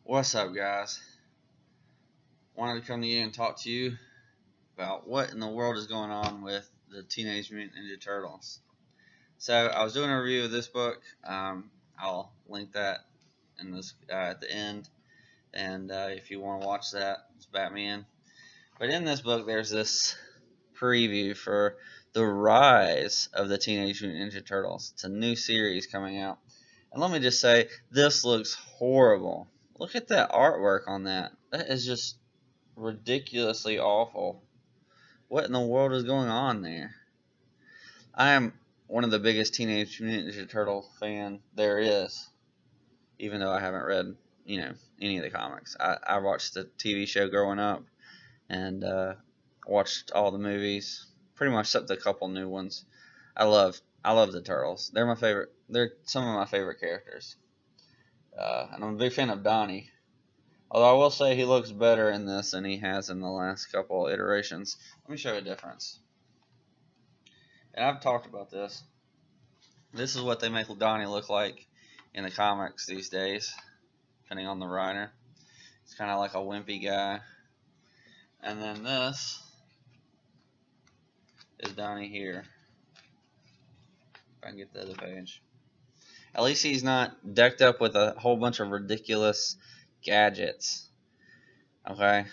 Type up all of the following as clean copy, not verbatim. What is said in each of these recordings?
What's up, guys? Wanted to come to you and talk to you about what in the world is going on with the Teenage Mutant Ninja Turtles. So, I was doing a review of this book. I'll link that in this at the end, and if you want to watch that, it's Batman. But in this book, there's this preview for the rise of the Teenage Mutant Ninja Turtles. It's a new series coming out, and let me just say, this looks horrible. Look at that artwork on that. That is just ridiculously awful. What in the world is going on there? I am one of the biggest Teenage Mutant Ninja Turtle fan there is, even though I haven't read, any of the comics. I watched the TV show growing up and watched all the movies, pretty much except a couple new ones. I love the Turtles. They're my favorite. They're some of my favorite characters, and I'm a big fan of Donnie. Although I will say he looks better in this than he has in the last couple iterations. Let me show you a difference. And I've talked about this. This is what they make Donnie look like in the comics these days, depending on the writer. It's kind of like a wimpy guy. And then this is Donnie here. If I can get the other page. At least he's not decked up with a whole bunch of ridiculous gadgets. Okay?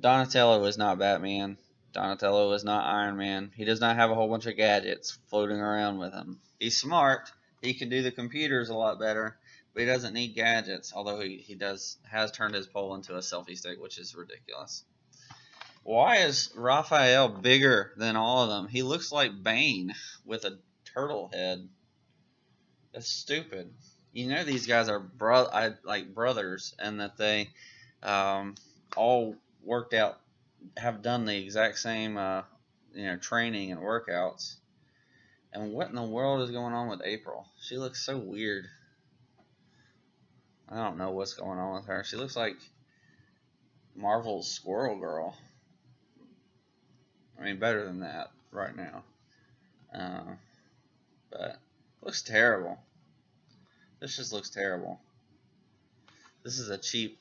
Donatello is not Batman. Donatello is not Iron Man. He does not have a whole bunch of gadgets floating around with him. He's smart. He can do the computers a lot better, but he doesn't need gadgets, although he has turned his pole into a selfie stick, which is ridiculous. Why is Raphael bigger than all of them? He looks like Bane with a turtle head. That's stupid. You know these guys are brothers, and that they all worked out, have done the exact same training and workouts. And what in the world is going on with April? She looks so weird. I don't know what's going on with her. She looks like Marvel's Squirrel Girl. I mean, better than that right now. But it looks terrible. This just looks terrible. This is a cheap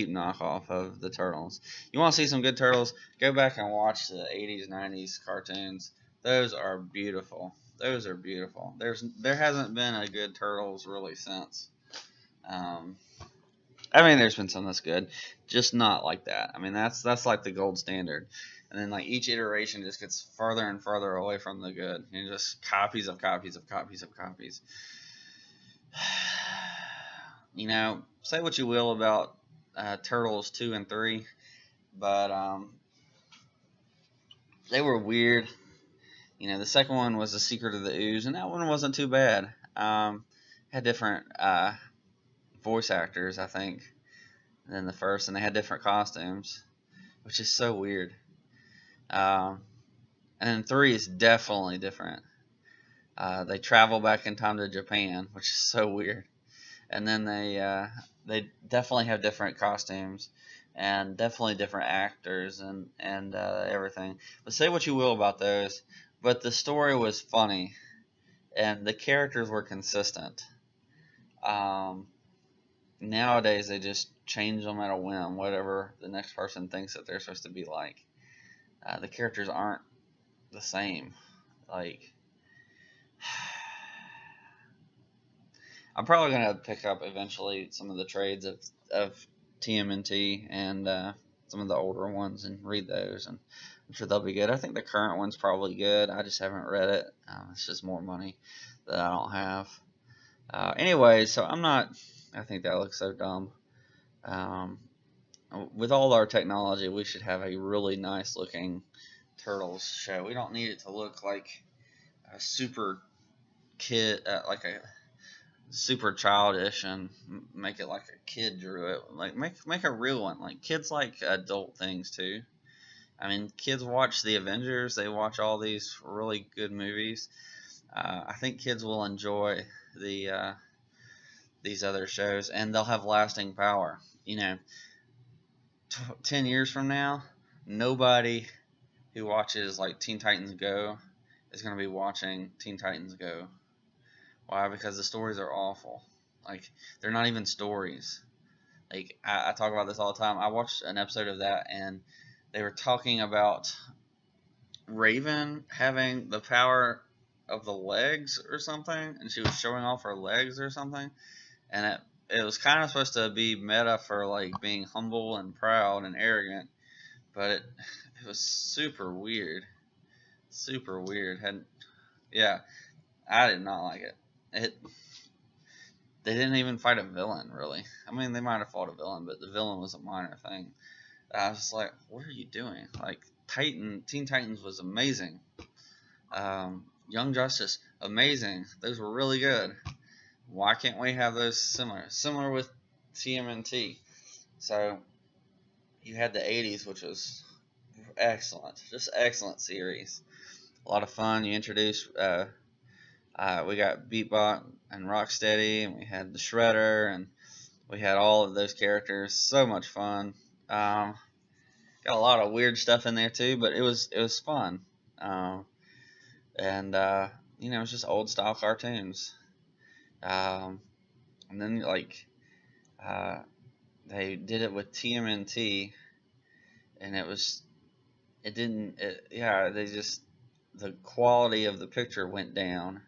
knockoff of the Turtles. You want to see some good Turtles? Go back and watch the 80s, 90s cartoons. Those are beautiful. Those are beautiful. There hasn't been a good Turtles really since. I mean, there's been some that's good, just not like that. I mean, that's like the gold standard. And then like each iteration just gets further and further away from the good. And just copies of copies of copies of copies. Say what you will about Turtles 2 and 3, but they were weird. The second one was The Secret of the Ooze, and that one wasn't too bad. Had different voice actors, I think, than the first, and they had different costumes, which is so weird. And then 3 is definitely different. They travel back in time to Japan, which is so weird. And then they definitely have different costumes and definitely different actors and everything. But say what you will about those, but the story was funny and the characters were consistent. Nowadays they just change them at a whim, whatever the next person thinks that they're supposed to be like. The characters aren't the same. Like, I'm probably going to pick up eventually some of the trades of TMNT and some of the older ones and read those, and I'm sure they'll be good. I think the current one's probably good. I just haven't read it. It's just more money that I don't have. Anyway, so I think that looks so dumb. With all our technology, we should have a really nice looking Turtles show. We don't need it to look like a super kid, like a super childish, and make it like a kid drew it. Like make a real one. Like, kids like adult things too. I mean, kids watch the Avengers. They watch all these really good movies. I think kids will enjoy these other shows, and they'll have lasting power. 10 years from now, nobody who watches like Teen Titans Go is going to be watching Teen Titans Go. Why? Because the stories are awful. Like, they're not even stories. Like, I talk about this all the time. I watched an episode of that, and they were talking about Raven having the power of the legs or something, and she was showing off her legs or something, and it was kind of supposed to be meta for like being humble and proud and arrogant, but it was super weird, super weird. Yeah, I did not like it. They didn't even fight a villain really. I mean, they might have fought a villain, but the villain was a minor thing. I was just like, what are you doing? Like, Teen Titans was amazing. Young Justice, amazing. Those were really good. Why can't we have those similar with TMNT? So you had the 80s, which was excellent, just excellent series. A lot of fun. You introduced, we got Beatbot and Rocksteady, and we had the Shredder, and we had all of those characters. So much fun. Got a lot of weird stuff in there too, but it was fun. And you know, it's just old style cartoons. And then like they did it with TMNT, and the quality of the picture went down,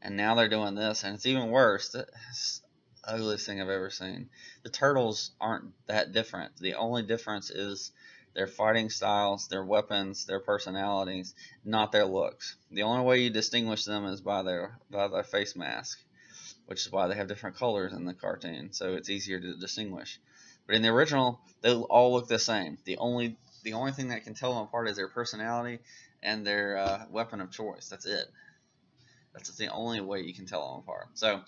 and now they're doing this, and it's even worse. It's the ugliest thing I've ever seen. The turtles aren't that different. The only difference is their fighting styles, their weapons, their personalities, not their looks. The only way you distinguish them is by their face mask, which is why they have different colors in the cartoon, so it's easier to distinguish. But in the original, they all look the same. The only thing that can tell them apart is their personality and their weapon of choice. That's it. That's the only way you can tell them apart. So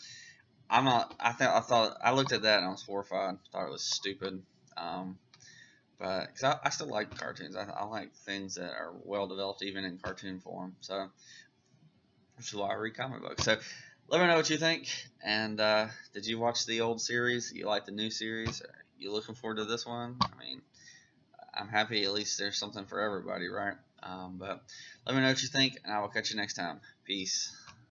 I'm not. I looked at that and I was horrified. Thought it was stupid. But because I still like cartoons. I like things that are well developed even in cartoon form. So which is why I read comic books. So let me know what you think. And did you watch the old series? You like the new series? Are you looking forward to this one? I mean, I'm happy at least there's something for everybody, right? But let me know what you think, and I will catch you next time. Peace.